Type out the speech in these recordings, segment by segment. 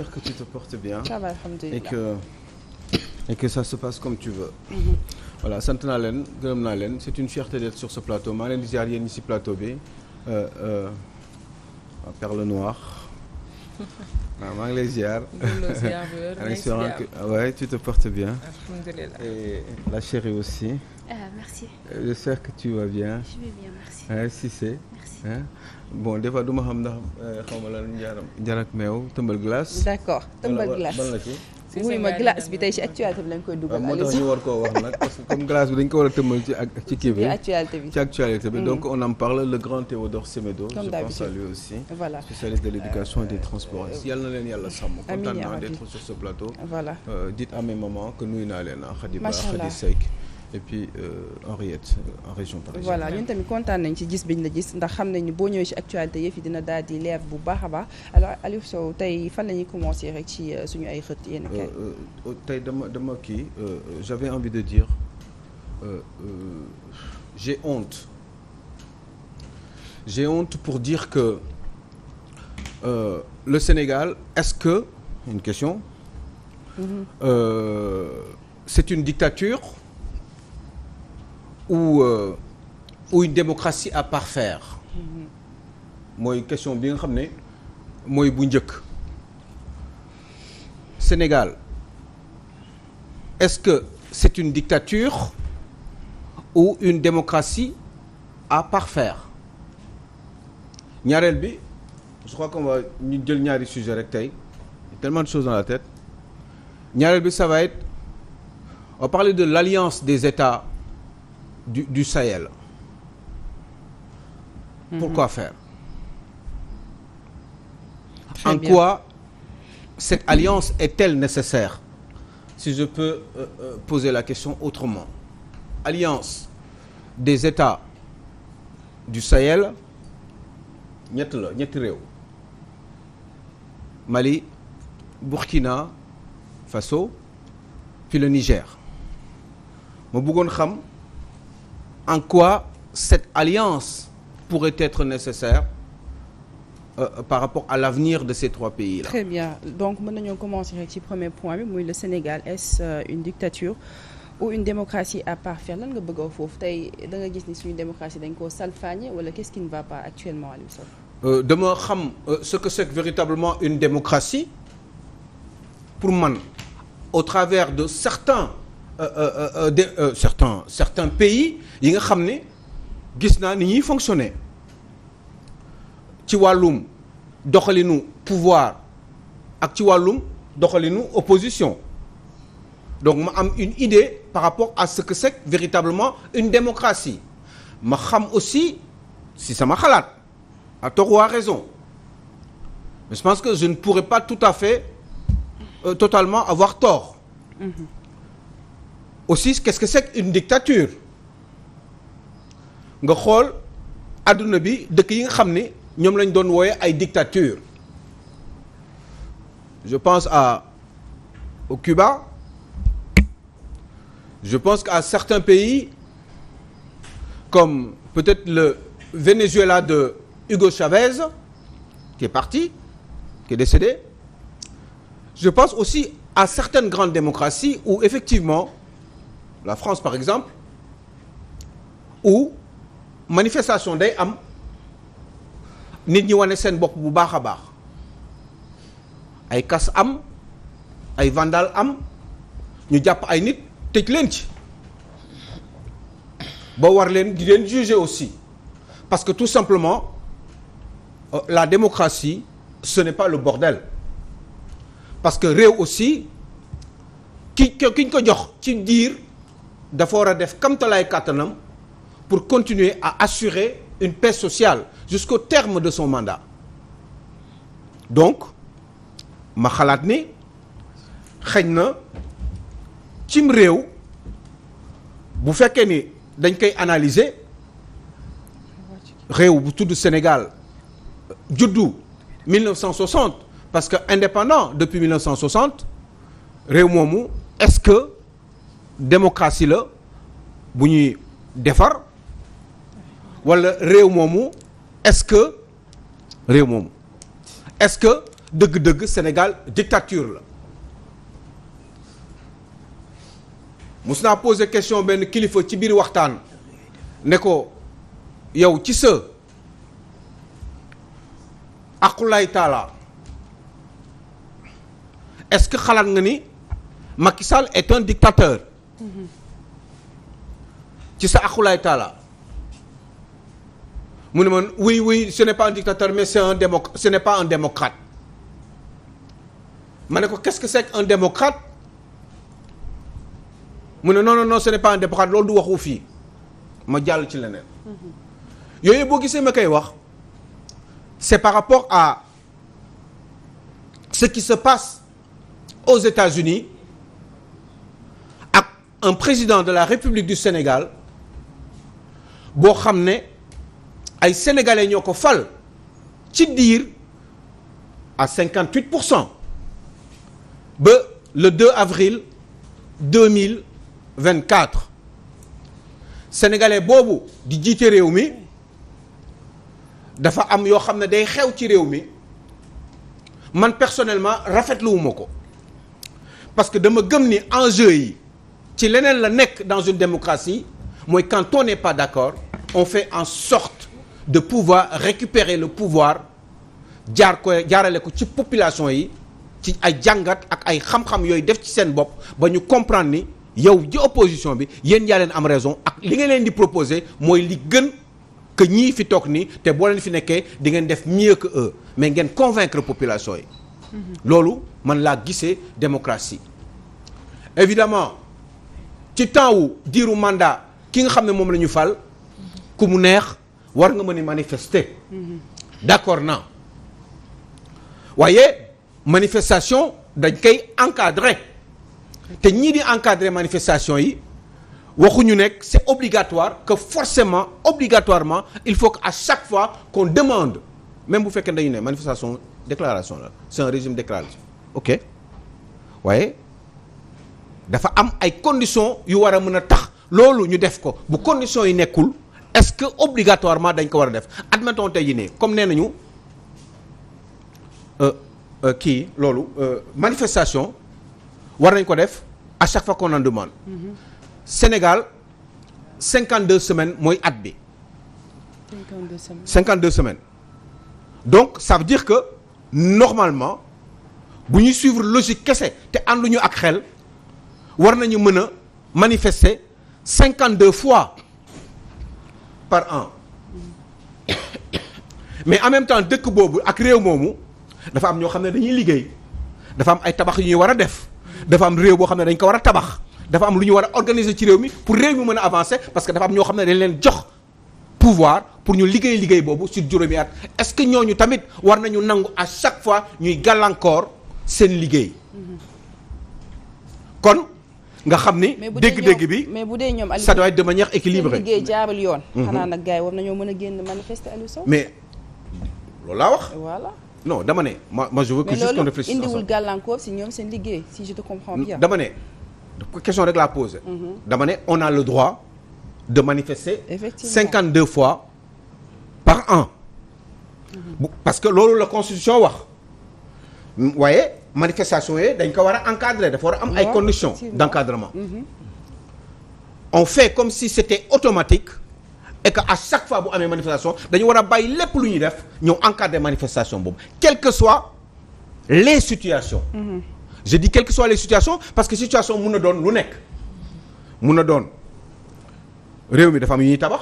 j'espère que tu te portes bien. Ça va, alhamdoulilah. Et que ça se passe comme tu veux. Voilà, sant naa leen gërëm naa leen c'est une fierté d'être sur ce plateau maa ngi leen di ziar yéen ñi ci plateau bi Perle Noire. waaw maa ngi lay ziar. Ouais, tu te portes bien. Alhamdoulilah. Et la chérie aussi. Merci. J'espère que tu vas bien. Je vais bien, merci. Si c'est. Merci. Bon des fois du ma xam ndax xaw ma lan njarak meew tëmbal glace. D'accord tëmbal glace. ban la ci. wuy ma glace bi tey ci actualité bi lañ koy dugal. moo tax ñu war koo wax nag parce que comme glace bi dañ ko war a tëmbal ci kii bi. ci actualité bi donc on en parle le grand Théodore Semedo. Je pense à lui aussi. Voilà spécialiste de l'éducation et des transports. yàlla na leen yàlla sàmm. kontaan naa d'être sur ce plateau. Voilà dites à mes mamans que nuyu naa leen Khadiba Khadi Seck et puis Henriette en région parisienne. voilà ñun tamit kontaan nañ ci gis biñ la gis ndax xam nañu boo ñëwee ci actualité yëf yi dina daal di leer bu baax a baax alors Aliou Sow tey fan la ñuy commencer rek ci suñu ay xët yenn kay. tey dama kii j'avais envie de dire j'ai honte pour dire que le Sénégal est-ce que une question c'est une dictature ou une démocratie à parfaire mooy question bi nga xam ne mooy bu njëkk Sénégal est-ce que c'est une dictature ou une démocratie à parfaire ñaareel bi je crois qu'on va ñu jël ñaari sujet rek tey tellement de choses dans la tête ñaareel bi ça va être on va parler de l'alliance des États du Sahel. Pourquoi faire? En quoi cette alliance est-elle nécessaire? Si je peux poser la question autrement. Alliance des États du Sahel ñetti réew Mali, Burkina Faso, puis le Niger. ma bëggoon xam en quoi cette alliance pourrait être nécessaire par rapport à l'avenir de ces trois pays-là. Très bien donc mën nañoo commencer rek ci premier point bi muy le Sénégal est-ce une dictature ou une démocratie à parfaire lan nga bëgg a foofu tey da nga gis ni suñu démocratie dañ koo salfaañe wala qu'est-ce qui ne va pas actuellement Aliou Sow. dama xam ce que c'est véritablement une démocratie pour man au travers de certains pays yi nga xam ne gis naa ni ñuy fonctionner ci wàllum doxalinu pouvoir ak ci wàllum doxalinu opposition donc ma am une idée par rapport à ce que c'est véritablement une démocratie ma xam aussi si sama xalaat à tort ou à raison mais je pense que je ne pourrais pas tout à fait totalement avoir tort. Aussi qu'est-ce que c'est une dictature nga xool adduna bi dëkk yi nga xam ne ñoom lañ doon wooye ay dictature je pense au Cuba je pense qu'à certains pays comme peut-être le Venezuela de Hugo Chavez qui est parti qui est décédé je pense aussi à certaines grandes démocraties où effectivement la France par exemple où manifestation day am nit ñi wane seen bopp bu baax a baax ay casse am ay vandale am ñu jàpp ay nit tëj leen ci ba war leen di leen juger aussi parce que tout simplement la démocratie ce n'est pas le bordel parce que réew aussi ki ñu ko jox ci diir dafa war a def kamtalaay kàttanam pour continuer à assurer une paix sociale jusqu'au terme de son mandat donc ma xalaat ni xëy na cim réew bu fekkee ni dañ koy analyser réew bu tudd Sénégal juddu 1960 parce que indépendant depuis 1960 réew moomu est-ce que démocratie la bu ñuy defar wala réew moomu est-ce que dëgg-dëgg Sénégal dictature la mus naa poser question benn kilifa ci biir waxtaan ne ko yow ci sa aqulay taala est-ce que xalaat nga ni Macky Sall est un dictateur ci sa aqulay taala mu ne man oui ce n'est pas un dictateur mais ce n'est pas un démocrate ma ne ko qu'est-ce que c'est qu'un démocrate mu ne non ce n'est pas un démocrate loolu du waxu fii ma jàll ci leneen yooyu boo gisee ma koy wax c'est par rapport à ce qui se passe aux États-Unis ak un président de la République du Sénégal boo xam ne ay sénégalais ñoo ko fal ci diir à 58% ba le 2 avril 2024 sénégalais boobu di jiite réew mi dafa am yoo xam ne day xew ci réew mi man personnellement rafetluwuma ko parce que dama gëm ni enjeu yi ci leneen la nekk dans une démocratie mooy quand on n'est pas d'accord on fait en sorte de pouvoir récupérer le pouvoir jaarale ko ci population yi ci ay jàngat ak ay xam-xam yooyu def ci seen bopp ba ñu comprendre ni yow ji opposition bi yéen yaa leen am raison ak li nga leen di proposer mooy li gën que ñii fi toog nii te boo leen fi nekkee di ngeen def mieux que eux mais ngeen convaincre population yi. loolu man laa gisee démocratie. évidemment ci temps wu diiru mandat ki nga xam ne moom la ñu fal ku mu neex war nga mën a manifester. d'accord naa waaye manifestation dañ koy encadrer te ñii di encadrer manifestation yi waxuñu nekk c'est obligatoire que forcément obligatoirement il faut que à chaque fois qu'on demande même bu fekkee dañu ne manifestation déclaration la c'est un régime déclaratif ok waaye dafa am ay conditions yu war a mën a tax loolu ñu def ko bu conditions yi nekkul est-ce que obligatoirement dañ ko war a def admettons tey jii ne comme nee nañu loolu manifestation war nañ ko def à chaque fois qu'on en demande. Sénégal 52 semaines mooy at bi. 52 semaines 52 semaines donc ça veut dire que normalement bu ñuy suivre logique kese te ànduñu ak xel war nañu mën a manifester 52 fois par an mais en même temps dëkk boobu ak réew moomu dafa am ñoo xam ne dañuy liggéey dafa am ay tabax yu ñuy war a def dafa am réew boo xam ne dañ ko war a tabax dafa am lu ñu war a organiser ci réew mi pour réew mi mën a avancer parce que dafa am ñoo xam ne dañ leen jox pouvoir pour ñu liggéey boobu sur juróomi at est-ce que ñooñu tamit war nañu nangu à chaque fois ñuy gàllankoor seen liggéey kon nga xam ni dégg-dégg bi mais bu dee ñoom ça doit être de manière équilibrée seen liggéey jaarul yoon. xanaa nag gars yi war nañoo mën a génn manifester Aliou Sow. mais loolu laa wax. voilà. non dama ne moi je veux que juste qu'on réfléchisse mais loolu indiwul gàllankoor si ñoom seen liggéey si je te comprends bien. dama ne question rek laa posé. dama ne on a le droit de manifester. effectivement 52 fois par an. parce que loolu la constitution wax. waaye manifestation yi dañ ko war a encadrer dafa war a am ay conditions d'encadrement. on fait comme si c'était automatique et que à chaque fois bu amee manifestation dañu war a bàyyi lépp lu ñuy def ñëw encadrer manifestation boobu quelles que soient les situations. je dis quelles que soient les situations parce que situation mun na doon lu nekk. mun na doon réew mi dafa am yu ñuy tabax.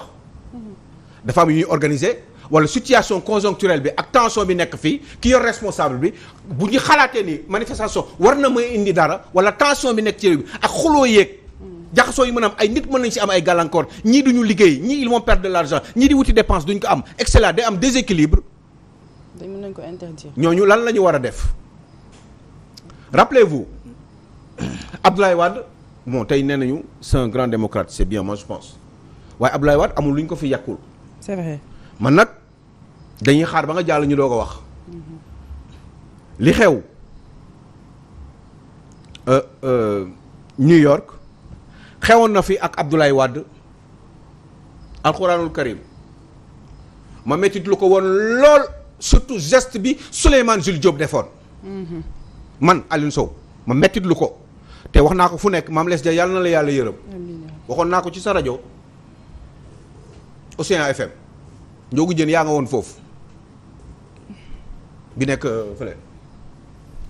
dafa am yu ñuy organiser. wala situation conjoncturelle bi ak tension bi nekk fii ki yor responsable bi bu ñu xalaatee ni manifestation war na may indi dara wala tension bi nekk ci réew bi ak xuloo yeeg jaxasoo yi mën a am ay nit mën nañ ci am ay gàllankoor ñii duñu liggéey ñii ils vont perdre de l'argent ñii di wuti dépense duñ ko am et cetera day am déséquilibre. dañ mën nañ ko interdire. ñooñu lan la ñu war a def rappelez-vous Abdoulaye Wade bon tey nee nañu c'est un grand démocrate c'est bien moi je pense waaye Abdoulaye Wade amul lu ñu ko fi yàqul. c'est vrai. man nag dañuy xaar ba nga jàll ñu doog a wax li xew New York xewoon na fi ak Abdoulaye Wade alxuraanul karim ma mettit lu ko woon lool surtout geste bi Souleymane Jules Diop defoon man Alioune Sow ma mettit lu ko te wax naa ko fu nekk Mame Less Dia yàlla na la yàlla yërëm waxoon naa ko ci sa rajo Océan FM Njoogu Jën yaa nga woon foofu bi nekk fële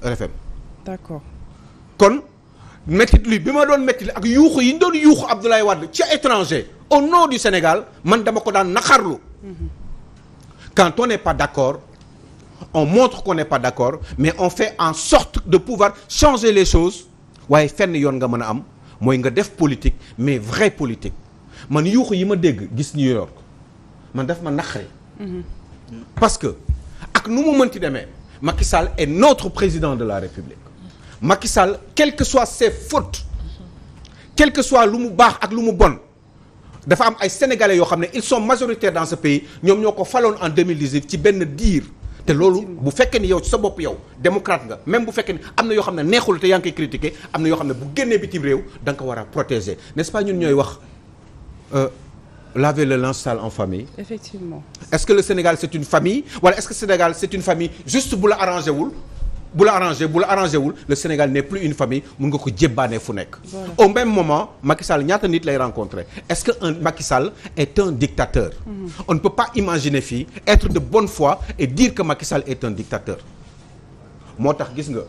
RFM. d'accord kon mettit li bi ma doon mettit li ak yuuxu yi ñu doon yuuxu Abdoulaye Wade ci étranger au nom du Sénégal man dama ko daan naqarlu quand on n'est pas d'accord on montre qu'on n'est pas d'accord mais on fait en sorte de pouvoir changer les choses waaye fenn yoon nga mën a am mooy nga def politique mais vraie politique man yuuxu yi ma dégg gis New York man daf ma naqari parce que ak nu mu mënti demee Macky Sall est notre président de la République Macky Sall quelles que soient ses fautes quel que soit lu mu baax ak lu mu bon dafa am ay sénégalais yoo xam ne ils sont majoritaires dans ce pays ñoom ñoo ko faloon en 2018 ci benn diir te loolu bu fekkee ni yow ci sa bopp yow démocrate nga même bu fekkee ni am na yoo xam ne neexul te yaa ngi koy critiquer am na yoo xam ne bu génnee bitim réew da nga ko war a protéger n'est-ce pas ñun ñooy wax laver le linge sale en famille. Effectivement. Est-ce que le Sénégal c'est une famille wala est-ce que le Sénégal c'est une famille juste bu la arrangé wul bu la arrangé wul le Sénégal n'est plus une famille mun nga ko jébbaane fu nekk. Au même moment Macky Sall ñaata nit lay rencontrer est-ce que un Macky Sall est un dictateur. On ne peut pas imaginer fii être de bonne foi et dire que Macky Sall est un dictateur. moo tax gis nga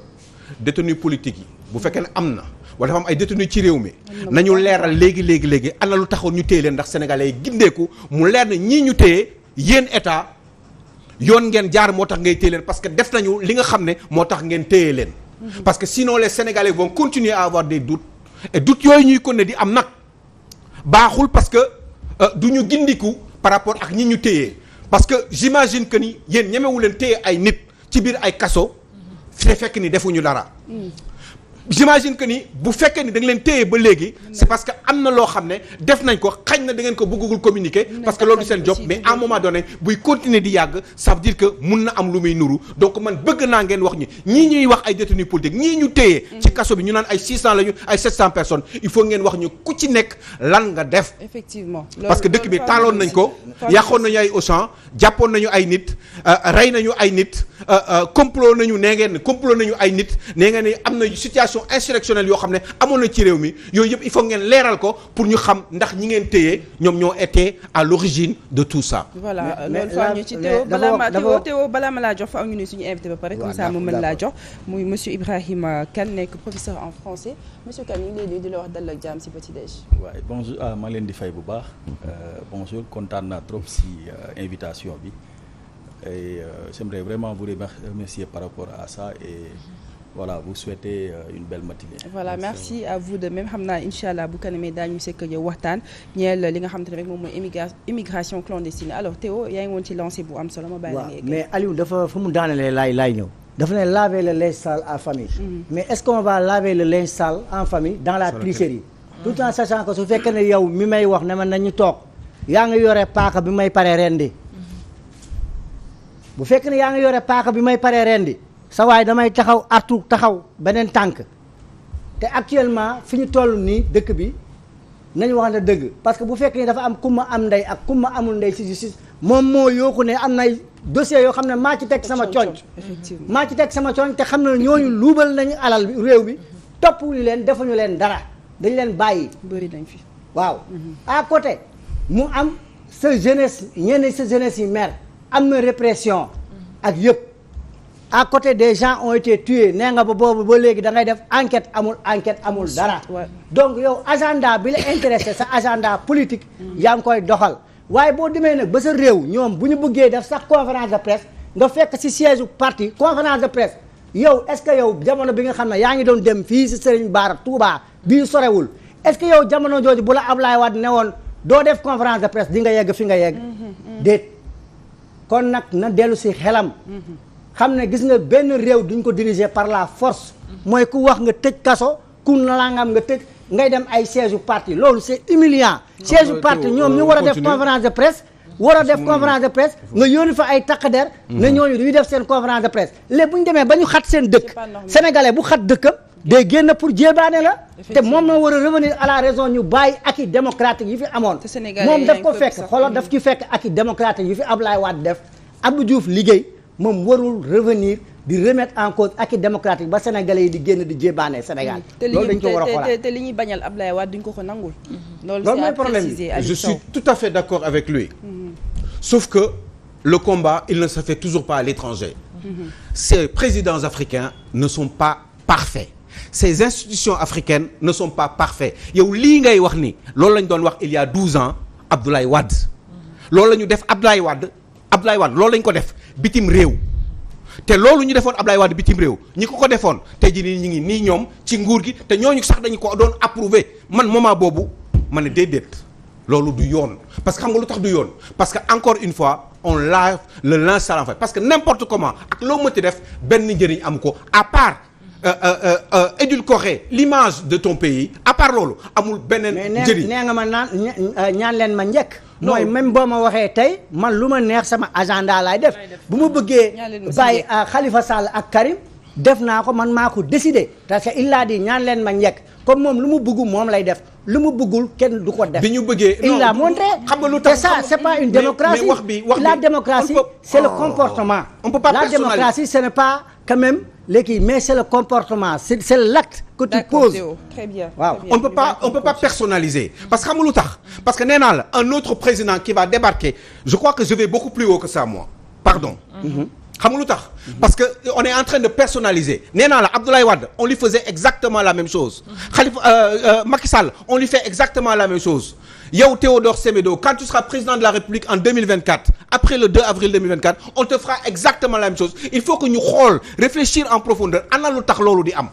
détenus politiques yi bu fekkee ne am na. wala dafa am ay détenus ci réew mi nañu leeral léegi ana lu taxoon ñu téye leen ndax sénégalais yi gindeeku mu leer na ñii ñu téye yéen état yoon ngeen jaar moo tax ngay téye leen parce que def nañu li nga xam ne moo tax ngeen téye leen parce que sinon les sénégalais vont continuer à avoir des doutes et doutes yooyu ñuy kon ne di am nag baaxul parce que du ñu gindiku par rapport ak ñi ñu téye parce que j'imagine que ni yéen ñemewu leen téye ay nit ci biir ay kaso te fekk ni defuñu dara j'imagine que ni bu fekkee ni da nga leen téye ba léegi c'est parce que am na loo xam ne def nañ ko xañ na da ngeen ko bëggul communiquer parce que loolu du seen job mais à un moment donné buy continuer di yàgg ça veut dire que mun na am lu muy nuru donc man bëgg naa ngeen wax ñii ñuy wax ay détenus politiques ñii ñu téye ci kaso bi ñu naan ay 600 lañu ay 700 personnes il faut ngeen wax ñu ku ci nekk lan nga def effectivement parce que dëkk bi taaloon nañ ko yàqoon nañu ay Auchan jàppoon nañu ay nit rey nañu ay nit complot nañu nee ngeen complot nañu ay nit nee ngeen ni am na situation insurrectionnelle yoo xam ne amoon na ci réew mi yooyu yëpp il faut ngeen leeral ko pour ñu xam ndax ñi ngeen téye ñoom ñoo été à l'origine de tout ça. voilà loolu fa ñu ci Théo balaa ma laa jox fa am ñu ne suñu invité ba pare comme ça mu mën laa jox muy monsieur Ibrahima Kane nekk professeur en français monsieur Kane ñu ngi lay nuyu di la wax dal ak jàmm si petit déj. waaye bonjour maa leen di fay bu baax bonjour kontaan naa trop si invitation bi et j'aimerais vraiment vous remercier par rapport à ça et voilà vous souhaitez une belle matinée. voilà merci à vous de même xam naa incha allah bu kanamee daañu sekk yow waxtaan ñeel li nga xamante ne rek moom mooy immigration clandestine alors Théo yaa ngi woon ci lancé bu am solo ma bàyyi la nga mais Aliou dafa fu mu daanalee laay ñëw dafa ne laver le linge sale en famille mais est-ce qu'on va laver le linge sale en famille dans la tricherie tout en sachant que su fekkee ne yow mi may wax ne man nañu toog yaa ngi yore paaka bi may paree rendi bu fekkee ne yaa ngi yore paaka bi may paree rendi sa waay damay taxaw beneen tànk te actuellement fi ñu toll nii dëkk bi nañu wax ne dëgg parce que bu fekkee ni dafa am kumma am ndey ak kumma amul ndey ci justice moom moo yooku ne am nay dossiers yoo xam ne maa ci teg sama conc maa ci teg sama conc te xam ne ñooñu luubal nañu alal bi réew bi toppuñu leen defuñu leen dara dañu leen bàyyi bëri nañ fi waaw à côté mu am sa jeunesse ñenn sa jeunesse yi maire am na répression ak yëpp à côté des gens ont été tués nee nga ba boobu ba léegi da ngay def enquête amul dara donc yow agenda bi la intéressé sa agenda politique yaa ngi koy doxal waaye boo demee nag ba sa réew ñoom bu ñu bëggee def sax conférence de presse nga fekk ci siège parti conférence de presse yow est-ce que yow jamono bi nga xam ne yaa ngi doon dem fii ci Serigne Bara Touba bii sorewul est-ce que yow jamono jooju bu la Ablaye Wade ne woon doo def conférence de presse di nga yegg fi nga yegg déet kon nag na dellu ci xelam xam ne gis nga benn réew duñ ko diriger par la force mooy ku wax nga tëj kaso ku nalangam nga tëj ngay dem ay siège parti loolu c'est humiliant siège parti ñoom ñu war a def conférence de presse nga yónni fa ay takk der na ñooñu duñu def seen conférence de presse léegi bu ñu demee ba ñu xat seen dëkk sénégalais bu xat dëkkam day génn pour jébaane la te moom moo war a revenir à la raison ñu bàyyi acquis démocratique yi fi amoon moom daf ko fekk xoolal daf ci fekk acquis démocratique yi fi Abdoulaye Wade def Abdou Diouf liggéey moom warul revenir di remettre en cause acquis démocratique ba sénégalais yi di génn di jébaane Sénégal. loolu dañ ko war a xoolaat te li ñuy bañal Abdoulaye Wade duñ ko ko nangul. loolu mooy problème bi. Je suis tout à fait d'accord avec lui. Sauf que le combat il ne se fait toujours pas à l'étranger. Ces présidents africains ne sont pas parfaits. Ces institutions africaines ne sont pas parfaites. yow lii ngay wax ni loolu lañ doon wax il y a 12 ans Abdoulaye Wade. loolu la ñu def Abdoulaye Wade loolu lañ ko def bitim réew. te loolu ñu defoon Abdoulaye Wade bitim réew ñi ko defoon tey jii nii ñu ngi nii ñoom ci nguur gi te ñooñu sax dañu ko doon approuvé man moment boobu ma ne déedéet loolu du yoon parce que xam nga lu tax du yoon parce que encore une fois on lave le linge sale en fait parce que n'importe comment ak loo mënti def benn njëriñ am ko à part édulcorer l'image de ton pays à part loolu amul beneen njëriñ. nee nga ma ñaan leen ma njëkk. mooy même boo ma waxee tey man lu ma neex sama agenda laay def bu ma bëggee bàyyi Khalifa Sall ak Karim def naa ko man maa ko décidé parce que il a dit ñaan leen ma njëkk comme moom lu mu bëgg moom lay def lu mu bëggul kenn du ko def. bi ñu bëggee il l'a montré. xam nga lu tax ça c'est pas une démocratie. wax bi la démocratie c'est le comportement. on peut pas la démocratie ce n'est pas quand même léegi mais c'est le comportement c'est l'acte que tu poses. Très bien. waaw on peut pas personnaliser parce que xam nga lu tax parce que nee naa la un autre président qui va débarquer je crois que je vais beaucoup plus haut que ça moi pardon. xam nga lu tax parce que on est en train de personnaliser nee naa la Abdoulaye Wade on lui faisait exactement la même chose Khalifa Macky Sall on lui fait exactement la même chose yow Théodore Semedo quand tu seras président de la République en 2024 après le 2 avril 2024 on te fera exactement la même chose il faut que ñu xool réfléchir en profondeur ana lu tax loolu di am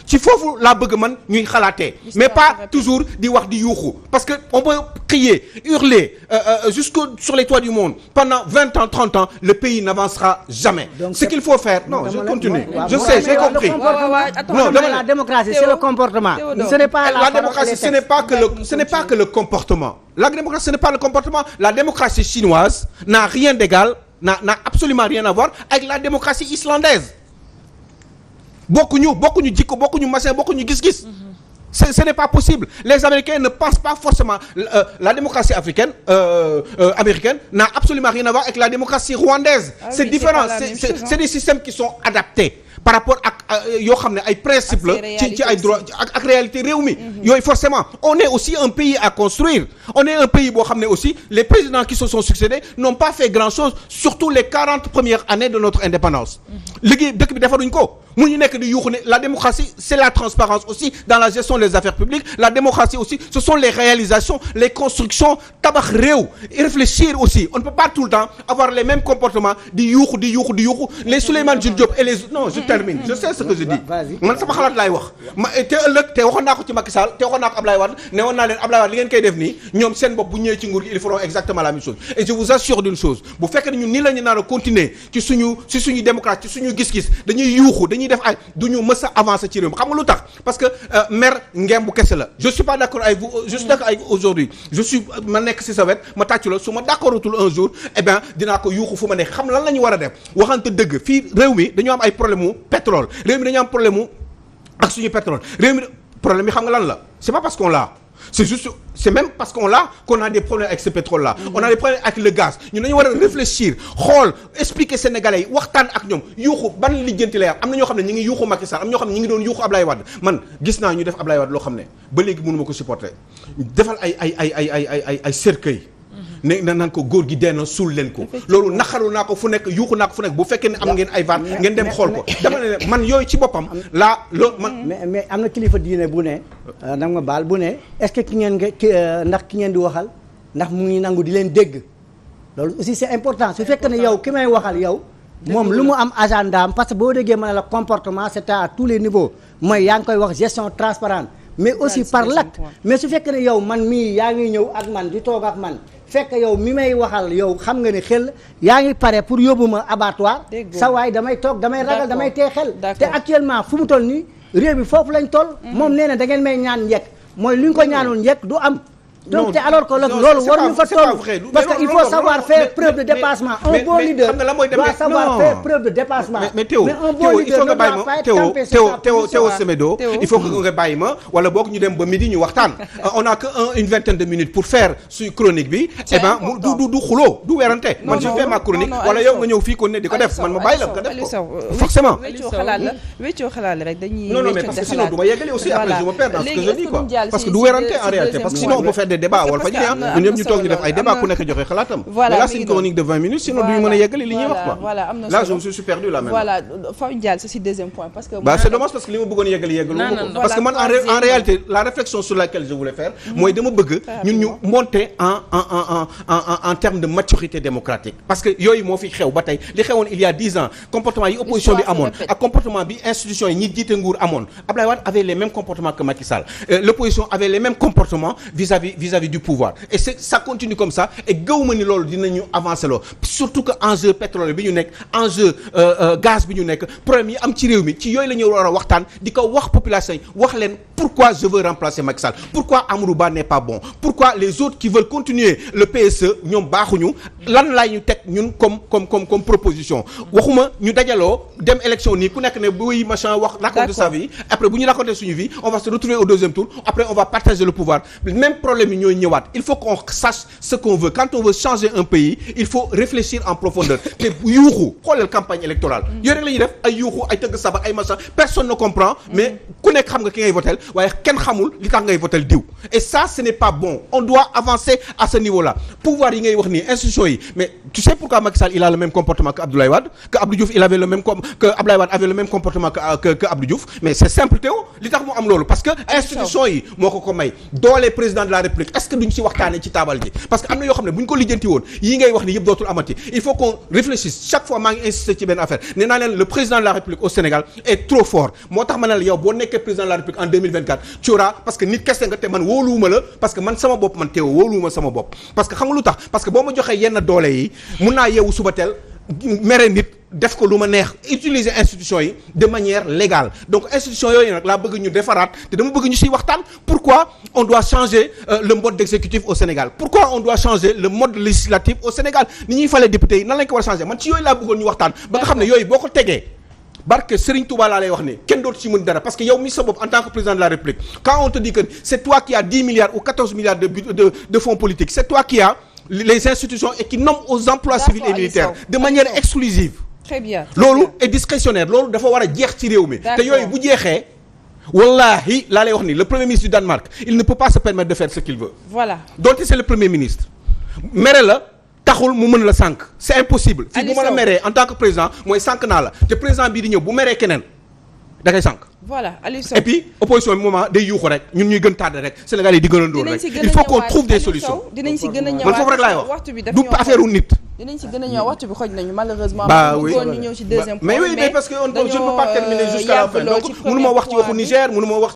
ci foofu laa bëgg man ñuy xalaatee mais pas toujours di wax di yuuxu parce que on peut crier hurler sur les toits du monde pendant 20 ans 30 ans le pays n'avancera jamais. Donc, ce qu'il faut faire non je continue je sais j'ai compris non la démocratie c'est le comportement ce n'est pas la démocratie ce n'est pas que le comportement la démocratie ce n'est pas le comportement la démocratie chinoise n'a rien d'égal n'a absolument rien à voir avec la démocratie islandaise bokkuñu jikko bokkuñu machin bokkuñu gis-gis. Ce n'est pas possible les Américains ne pensent pas forcément la démocratie africaine américaine n'a absolument rien à voir avec la démocratie rwandaise. C'est différent c'est des systèmes qui sont adaptés par rapport ak yoo xam ne ay principes la ci ay droits ak réalité réew mi yooyu forcément on est aussi un pays à construire on est un pays boo xam ne aussi les présidents qui se sont succédés n'ont pas fait grand-chose surtout les 40 premières années de notre indépendance liggéey dëkk bi defaruñ ko mu ñu nekk di yuuxu ne la démocratie c'est la transparence aussi dans la gestion des affaires publiques la démocratie aussi ce sont les réalisations les constructions tabax réew et réfléchir aussi on ne peut pas tout le temps avoir les mêmes comportements di yuuxu les Souleymane Jules Diop et les non je termine je sais ce que je dis man sama xalaat laay wax te ëllëg te waxoon naa ko ci Macky Sall te waxoon naa ko Abdoulaye Wade ne woon naa leen Abdoulaye Wade li ngeen koy def nii ñoom seen bopp bu ñëwee ci nguur gi ils feront exactement la même chose et je vous assure d'une chose bu fekkee ne ñun nii la ñu nar a continuer ci suñu démocratie ci suñu gis-gis dañuy yuuxu dañuy def ay du ñu mës a avancer ci réew mi xam nga lu tax parce que maire ngem bu kese la je suis pas d'accord avec vous je suis d'accord avec vous aujourd'hui ma nekk ci sa wet ma tàccu la su ma d'accordatul un jour eh bien dinaa ko yuuxu fu ma nekk xam lan la ñu war a def waxante dëgg fii réew mi dañoo am ay problème mu pétrole réew mi dañu am problème mu ak suñu pétrole réew mi problème bi xam nga lan la c'est pas parce qu'on l'a c'est même parce qu'on l'a qu'on a des problèmes avec ce pétrole là on a des problèmes avec le gaz ñun dañu war a réfléchir xool expliquer Sénégalais yi waxtaan ak ñoom yuuxu ban lijjanti lay am na ñoo xam ne ñi ngi yuuxu Macky Sall am ñoo xam ne ñi ngi doon yuuxu Ablaye Wade man gis naa ñu def Ablaye Wade loo xam ne ba léegi mënu ma ko supporter defal ay cercueil ne naan ko góor gi dee na suul leen ko loolu naxaru naa ko fu nekk yuuxu naa ko fu nekk bu fekkee ne am ngeen ay vaar ngeen dem xool ko dama ne man yooyu ci boppam laa loolu man mais am na kilifa diine bu ne dam nga baal bu ne est-ce que ki ngeen di waxal ndax mu ngi nangu di leen dégg loolu aussi c'est important su fekkee ne yow ki may waxal yow moom lu mu am agenda am parce que boo déggee ma ne la comportement c'est à tous les niveaux mooy yaa ngi koy wax gestion transparente mais aussi par l'acte mais su fekkee ne yow man mii yaa ngi ñëw ak man di toog ak man fekk yow mi may waxal yow xam nga ne xel yaa ngi pare pour yóbbu ma abattoir sa waay damay toog damay ragal damay tee xel te actuellement fu mu toll nii réew bi foofu lañ toll moom nee na da ngeen may ñaan njëkk mooy lu ñu ko ñaanul njëkk du am donc te alors que loolu waruñu fa toll parce que il faut savoir faire preuve de dépassement. Un bon leader doit savoir faire preuve de dépassement. mais Théo il faut nga bàyyi ma Théo Semedo il faut que nga bàyyi ma wala boog ñu dem ba midi ñu waxtaan. On a que une vingtaine de minutes pour faire suñu chronique bi. eh ben du xuloo du werante. man je fais ma chronique wala yow nga ñëw fii ko ne di ko def man ma bàyyi la nga def ko. Forcément. weccoo xalaat la rek dañuy. non mais parce que sinon du ma yeggali aussi après je me perds dans ce que je dis quoi parce que du werante en réalité parce que sinon on peut faire des débats wala fa ñun ñëpp ñu toog ñu def ay débats ku nekk joxe xalaatam. mais là c'est une chronique de 20 minutes sinon duñu mën a yeggali li ñuy wax quoi. là je me suis perdu là même. voilà fa ñu jàll si deuxième point parce que. c'est dommage parce que li ma bëggoon yeggali parce que man en réalité la réflexion sur laquelle je voulais faire mooy dama bëgg ñun ñu monter en termes de maturité démocratique parce que yooyu moo fi xew ba tey li xewoon il y a 10 ans comportement yi opposition bi amoon ak comportement bi institution yi ñi jiite nguur amoon Abdoulaye Wade avait les mêmes comportements que Macky Sall l'opposition avait les mêmes comportements vis-à-vis du pouvoir et ça continue comme ça et gëwuma ni loolu dinañu avancer loo surtout que enjeu pétrole bi ñu nekk enjeu gaz bi ñu nekk problème yi am ci réew mi ci yooyu la ñu war a waxtaan di ko wax population yi wax leen pourquoi je veux remplacer Macky Sall pourquoi Amadou Ba n'est pas bon pourquoi les autres qui veulent continuer le PSE ñoom baaxuñu lan laay ñu teg ñun comme proposition waxuma ñu dajaloo dem élection nii ku nekk ne buy machin wax raconter sa vie après bu ñu raconter suñu vie on va se retrouver au deuxième tour après on va partager le pouvoir même problème yi ñooy ñëwaat il faut qu'on sache ce qu'on veut quand on veut changer un pays il faut réfléchir en profondeur te yuuxu xoolal campagne électorale yooyu rek la ñuy def ay yuuxu ay tëgg sabar ay machin personne ne comprend mais ku nekk xam nga ki ngay votel waaye kenn xamul li tax ngay votel diw et ça ce n'est pas bon on doit avancer à ce niveau-là pouvoir yi ngay wax nii institution yi mais tu sais pourquoi Macky Sall il a le même comportement que Abdoulaye Wade que Abdou Diouf il avait le même que Abdoulaye Wade avait le même comportement que Abdou Diouf mais c'est simple Théo li tax mu am loolu parce que institution yi moo ko may doole président de la République est-ce que duñ ci waxtaanee ci taabal ji parce que am na yoo xam ne bu ñu ko lijjanti woon yi ngay wax ni yëpp dootul amati il faut qu'on réfléchisse chaque fois maa ngi insister ci benn affaire nee naa leen le président de la République au Sénégal est trop fort moo tax ma ne la yow boo nekkee président de la République en 2024 tu auras parce que nit kese nga te man wóoluwuma la parce que man sama bopp man Théo wóoluwuma sama bopp parce que xam nga lu tax parce que boo ma joxee yenn doole yi mun naa yeewu suba teel mere nit def ko lu ma neex utiliser institution yi de manière légale donc institution yooyu nag laa bëgg ñu defaraat te dama bëgg ñu siy waxtaan pourquoi on doit changer le mode d'exécutif au Sénégal pourquoi on doit changer le mode législatif au Sénégal ni ñuy falee député yi nan lañ ko war a changer man ci yooyu laa bëggoon ñu waxtaan ba nga xam ne yooyu boo ko tegee barke Serigne Touba laa lay wax ne kenn dootu ci mën dara parce que yow mi sa bopp en tant que président de la République quand on te dit que c'est toi qui as 10 milliards ou 14 milliards de fonds politiques c'est toi qui as les institutions et qui nomment aux emplois civils et militaires de manière exclusive très bien loolu est discrétionnaire loolu dafa war a jeex ci réew mi te yooyu bu jeexee wallahi laa lay wax ni le premier ministre du Danemark il ne peut pas se permettre de faire ce qu'il veut voilà donc c'est le premier ministre mere la taxul mu mën la sànq c'est impossible fii bu ma la meree en tant que président mooy sànq naa la te président bii di ñëw bu meree keneen da koy sànq voilà Aliou Sow et puis opposition bi moment day yuuxu rek ñun ñuy gën tardé rek Sénégal yi di gën a ndóol rek il faut qu'on trouve des solutions dinañ si gën a ñëwaat man foofu rek laay wax waxtu bi du affaire u nit dinañ si gën a ñëw waxtu bi xoj nañu malheureusement bah oui ñu ñëw ci deuxième point mais oui mais parce que je ne peux pas terminer jusqu'à la fin donc mënu ma wax ci waxu Niger mënu ma wax